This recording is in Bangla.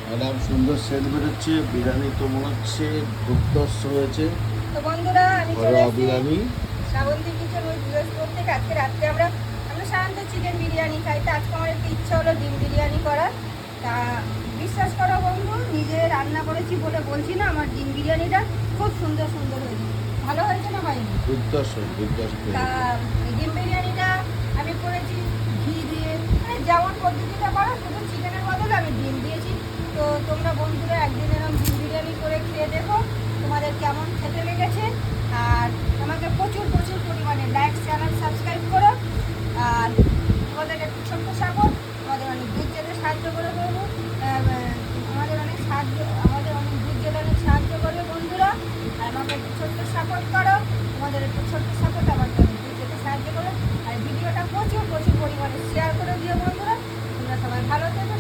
ম্যাডাম সুন্দর সেল বেরোচ্ছে। বিরিয়ানি তো মনে হচ্ছে দুর্ধর্ষ হয়েছে। তো বন্ধুরা আমি চলে ঘরোয়া এসেছি biryani. Srabanti kitchen with viewers করতে। আজকে রাত্রে আমরা সাধারণত চিকেন বিরিয়ানি খাই, তো আজকে আমার একটু ইচ্ছা হলো ডিম বিরিয়ানি করার। তা বিশ্বাস করো বন্ধু, নিজে রান্না করেছি বলে বলছি না, আমার ডিম বিরিয়ানিটা খুব সুন্দর সুন্দর হয়েছে। ভালো হয়েছে না হয়নি? দুর্ধর্ষ দুর্ধর্ষ তা এই ডিম বিরিয়ানিটা আমি করেছি ঘি দিয়ে, মানে যেমন পদ্ধতিটা করো, শুধু চিকেনের বদলে আমি ডিম দিয়েছি। তো তোমরা বন্ধুরা একদিন এরকম ডিম বিরিয়ানি করে খেয়ে দেখো তোমাদের কেমন খেতে লেগেছে। আর আমাকে প্রচুর প্রচুর পরিমাণে লাইক চ্যানেল সাবস্ক্রাইব করো। আর তোমাদের একটু ছোট্ট সাপোর্ট আমাদের অনেক দূর যেতে সাহায্য করে দেবো। আমাদের অনেক দূর যেতে অনেক সাহায্য করবে বন্ধুরা। আর আমাকে একটু ছোট্ট সাপোর্ট করো। তোমাদের একটু ছোট্ট সাপোর্ট আমাকে অনেক দূর যেতে সাহায্য করো। আর ভিডিওটা প্রচুর প্রচুর পরিমাণে শেয়ার করে দিও বন্ধুরা। তোমরা সবাই ভালো থেকো,